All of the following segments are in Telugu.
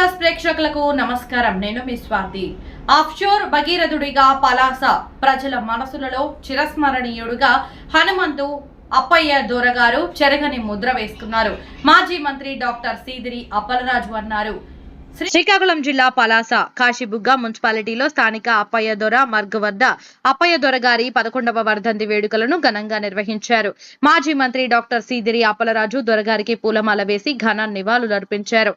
ఫోకస్ ప్రేక్షకులకు నమస్కారం. నేను మీ స్వాతి. ఆఫ్షోర్ భగీరథుడిగా పలాస ప్రజల మనసులలో చిరస్మరణీయుడుగా హనుమంతు అప్పయ్య దొరగారు చెరగని ముద్ర వేసుకున్నారు. మాజీ మంత్రి డాక్టర్ సీదిరి అప్పలరాజు అన్నారు. శ్రీకాకుళం జిల్లా పలాస కాశీబుగ్గ మున్సిపాలిటీలో స్థానిక అప్పయ్య దొర మార్గ్ వద్ద అప్పయ్య దొర గారి 11వ వర్ధంతి వేడుకలను ఘనంగా నిర్వహించారు. మాజీ మంత్రి డాక్టర్ సీదిరి అప్పలరాజు దొరగారికి పూలమాల వేసి ఘన నివాళులర్పించారు.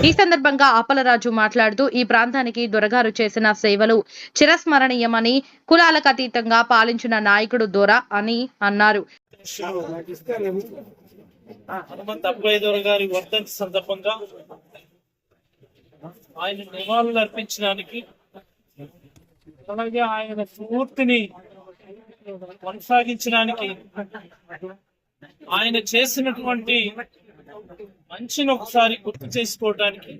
ఈ సందర్భంగా అప్పలరాజు మాట్లాడుతూ ఈ ప్రాంతానికి దొరగారు చేసిన సేవలు చిరస్మరణీయమని, కులాలకు అతీతంగా పాలించిన నాయకుడు దొర అని అన్నారు. సందర్భంగా ఆయన నివాళులు అర్పించడానికి, అలాగే ఆయన స్ఫూర్తిని కొనసాగించడానికి, ఆయన చేసినటువంటి మంచిని ఒకసారి గుర్తు చేసుకోవడానికి,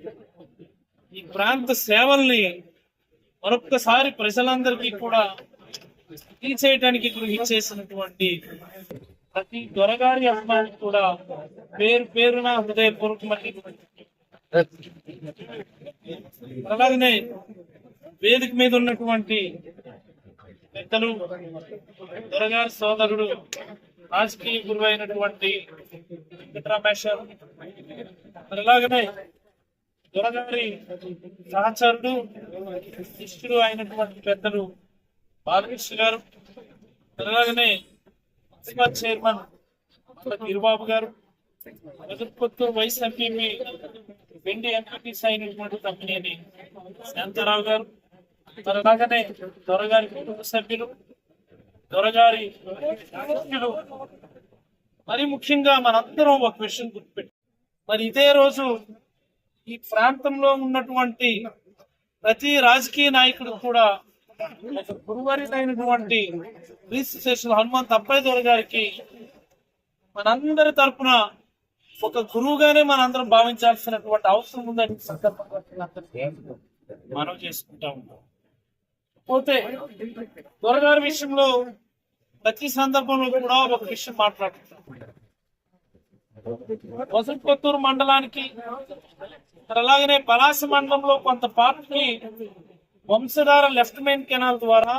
ఈ ప్రాంత సేవల్ని మరొక్కసారి ప్రజలందరికీ కూడా తెలియచేయడానికి ఇచ్చేసినటువంటి ప్రతి దొరగారి అభిమానికి కూడా పేరు పేరున హృదయపూర్వకమని, అలాగనే వేదిక మీద ఉన్నటువంటి పెద్దలు, దొరగారి సోదరుడు, రాజకీయ గురువు అయినటువంటి వెంకటరామేశ్వర్, అలాగనే దొరగారి సహచరుడు, శిష్యుడు అయినటువంటి పెద్దలు బాలకృష్ణ గారు, అలాగనే చైర్మన్ గిరిబాబు గారు, కొత్తూరు వైస్ ఎంపీపీ వెండి ఎంపీటీస్ అయినటువంటి తమ్మినేని శాంతారావు గారు, అలాగనే దొరగారి కుటుంబ సభ్యులు, దొరగారి సభ్యులు, మరి ముఖ్యంగా మనందరం ఒక విషయం గుర్తుపెట్టి, మరి ఇదే రోజు ఈ ప్రాంతంలో ఉన్నటువంటి ప్రతి రాజకీయ నాయకుడు కూడా ఒక గురువరైనటువంటి శ్రీ హనుమంతు అప్పయ్య దొర గారికి మనందరి తరఫున ఒక గురువుగానే మనందరం భావించాల్సినటువంటి అవసరం ఉందని సందర్భంగా మనం చేసుకుంటా ఉంటాం. పోతే దొరగారి విషయంలో ప్రతి సందర్భంలో కూడా ఒక విషయం మాట్లాడుతున్నాం. కొత్తూరు మండలానికి, అలాగనే పలాస మండలంలో కొంత పార్టీకి వంశధార లెఫ్ట్ మెయిన్ కెనాల్ ద్వారా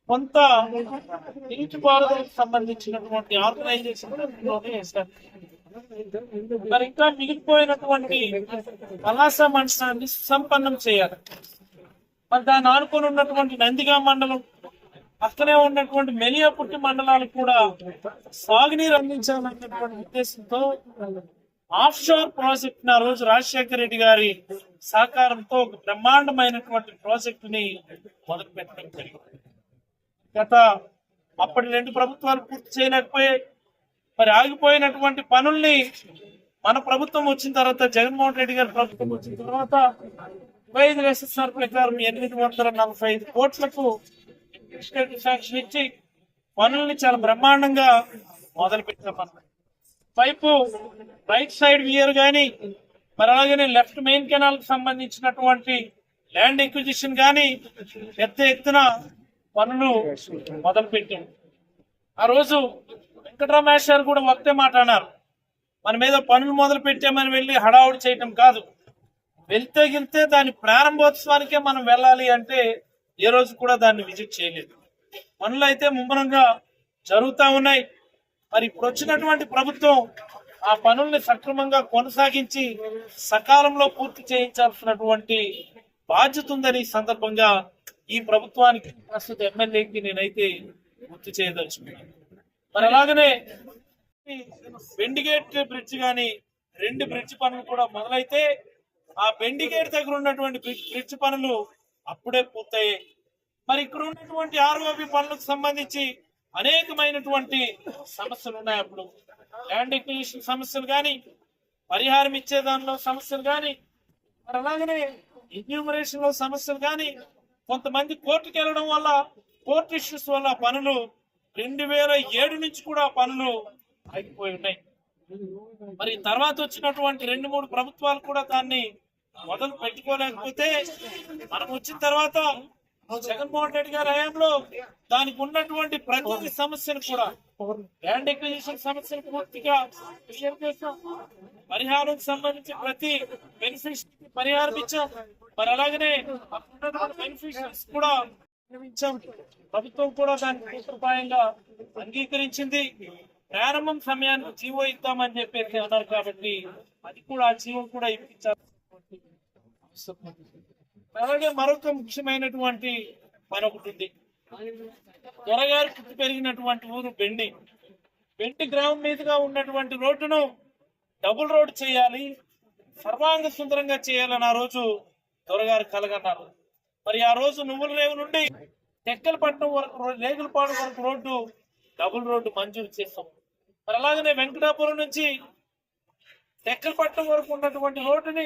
కొంత నీటిపారుదలకు సంబంధించినటువంటి ఆర్గనైజేషన్ మరి ఇంకా మిగిలిపోయినటువంటి పలాస మండలాన్ని సుసంపన్నం చేయాలి. మరి దాన్ని ఆనుకొని ఉన్నటువంటి నందిగా మండలం, పక్కనే ఉన్నటువంటి మెలియాపుట్టి మండలాలకు కూడా సాగునీరు అందించాలనేటువంటి ఉద్దేశంతో ఆఫ్ షోర్ ప్రాజెక్ట్ ఆ రోజు రాజశేఖర రెడ్డి గారి సహకారంతో ఒక బ్రహ్మాండమైనటువంటి ప్రాజెక్ట్ ని మొదలు పెట్టడం జరిగింది. అప్పటి 2 ప్రభుత్వాలు పూర్తి చేయలేకపోయాయి. మరి ఆగిపోయినటువంటి పనుల్ని మన ప్రభుత్వం వచ్చిన తర్వాత, జగన్మోహన్ రెడ్డి గారి ప్రభుత్వం వచ్చిన తర్వాత 25 SSR ప్రకారం 845 కోట్లకు శాంక్షన్ ఇచ్చి పనుల్ని చాలా బ్రహ్మాండంగా మొదలు పెట్టాం. పైపు రైట్ సైడ్ వియర్ గాని, మరి అలాగనే లెఫ్ట్ మెయిన్ కెనాల్ కు సంబంధించినటువంటి ల్యాండ్ ఎక్విజిషన్ గాని పెద్ద ఎత్తున పనులు మొదలు పెట్టాం. ఆ రోజు వెంకటరామేశ్వర్ కూడా ఒకటే మాట అన్నారు, మన మీద పనులు మొదలు పెట్టామని వెళ్ళి హడావుడి చేయటం కాదు, వెళ్తే దాని ప్రారంభోత్సవానికే మనం వెళ్ళాలి అంటే ఏ రోజు కూడా దాన్ని విజిట్ చేయలేదు. పనులు అయితే ముమ్మరంగా జరుగుతూ ఉన్నాయి. మరి ఇప్పుడు వచ్చినటువంటి ప్రభుత్వం ఆ పనుల్ని సక్రమంగా కొనసాగించి సకాలంలో పూర్తి చేయించాల్సినటువంటి బాధ్యత ఉందని సందర్భంగా ఈ ప్రభుత్వానికి, ప్రస్తుత ఎమ్మెల్యేకి నేనైతే గుర్తు చేయదలుచుకున్నాను. మరి అలాగనే బెండిగేట్ బ్రిడ్జ్ కానీ 2 బ్రిడ్జ్ పనులు కూడా మొదలైతే ఆ బెండిగేట్ దగ్గర ఉన్నటువంటి బ్రిడ్జ్ పనులు అప్పుడే పూర్తయ్యాయి. మరి ఇక్కడ ఉన్నటువంటి ఆర్ఓబి పనులకు సంబంధించి అనేకమైనటువంటి సమస్యలు ఉన్నాయి. అప్పుడు ల్యాండ్ ఎక్విజిషన్ సమస్యలు కానీ, పరిహారం ఇచ్చే దానిలో సమస్యలు కానీ, మరి అలాగనే ఎన్యూమరేషన్ లో సమస్యలు కానీ, కొంతమంది కోర్టుకు వెళ్ళడం వల్ల, కోర్టు ఇష్యూస్ వల్ల పనులు 2007 నుంచి కూడా పనులు ఆగిపోయి ఉన్నాయి. మరి తర్వాత వచ్చినటువంటి 2-3 ప్రభుత్వాలు కూడా దాన్ని మొదలు పెట్టుకోలేకపోతే, మనం వచ్చిన తర్వాత జగన్మోహన్ రెడ్డి గారి హయాంలో దానికి ఉన్నటువంటి ప్రతి సమస్యను కూడా ల్యాండ్ ఎక్విజిషన్ సమస్యను పూర్తిగా క్లియర్ చేశాం. పరిహారం సంబంధించి ప్రతి బెనిఫిషియరీకి పరిహారం ఇచ్చాం. మరి అలాగనే బెనిఫిషియరీస్ కూడా ఇచ్చాం. ప్రభుత్వం కూడా దాన్ని పూర్తిపాయంగా అంగీకరించింది. ప్రారంభం సమయానికి జీవో ఇద్దామని చెప్పేసి అన్నారు కాబట్టి అది కూడా ఆ జీవో కూడా ఇప్పించాలి. అలాగే మరొక ముఖ్యమైనటువంటి పని ఒకటి ఉంది. దొరగారు పుట్టి పెరిగినటువంటి ఊరు బెండి. బెండి గ్రామం మీదుగా ఉన్నటువంటి రోడ్డును డబుల్ రోడ్ చేయాలి, సర్వాంగ సుందరంగా చేయాలని ఆ రోజు దొరగారు కలగన్నారు. మరి ఆ రోజు నువ్వుల రేవు నుండి టెక్కలపట్నం వరకు, రేగులపాడు వరకు రోడ్డు డబుల్ రోడ్డు మంజూరు చేస్తాం. మరి అలాగనే వెంకటాపురం నుంచి టెక్కలపట్నం వరకు ఉన్నటువంటి రోడ్డుని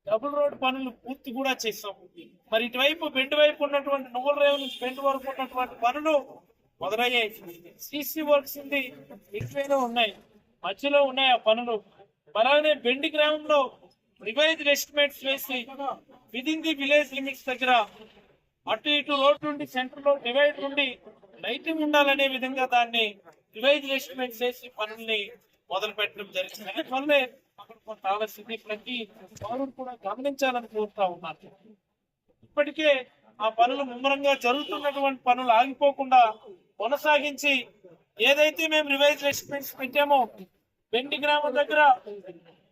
డబుల్ రోడ్ పనులు పూర్తి కూడా చేస్తాం. మరి ఇటువైపు బెండ్ వైపు ఉన్నటువంటి నువ్వుల రేవు నుంచి బెండ్ వరకు ఉన్నటువంటి పనులు మొదలయ్యాయి. సిసి వర్క్స్ ఉంది, ఎక్కువైనా ఉన్నాయి, మధ్యలో ఉన్నాయి ఆ పనులు. అలాగే బెండి గ్రామంలో రివైజ్డ్ ఎస్టిమేట్స్ వేసి విదిన్ ది విలేజ్ లిమిట్స్ దగ్గర అటు ఇటు రోడ్ నుండి సెంటర్ లో డివైడ్ నుండి లైటింగ్ ఉండాలనే విధంగా దాన్ని రివైజ్డ్ ఎస్టిమేట్స్ వేసి పనుల్ని మొదలు పెట్టడం జరిగింది. అందువల్లే అక్కడ కొంత ఆలస్యం ప్రతి పౌరుడు కూడా గమనించాలని కోరుతా ఉన్నారు. ఇప్పటికే ఆ పనులు ముమ్మరంగా జరుగుతున్నటువంటి పనులు ఆగిపోకుండా కొనసాగించి ఏదైతే మేము రివైజ్డ్ ఎస్టిమేట్స్ పెట్టామో బెండి గ్రామం దగ్గర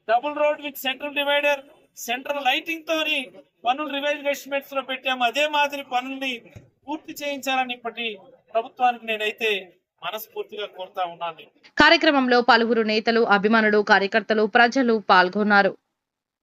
double road with central divider, central lighting తోని పనులు రివైజ్డ్ ఎస్టిమేట్స్ లో పెట్టాము. అదే మాదిరి పనుల్ని పూర్తి చేయించాలని ఇప్పటి ప్రభుత్వానికి నేనైతే మనస్ఫూర్తిగా కోరుతా ఉన్నాను. కార్యక్రమంలో పలువురు నేతలు, అభిమానులు, కార్యకర్తలు, ప్రజలు పాల్గొన్నారు.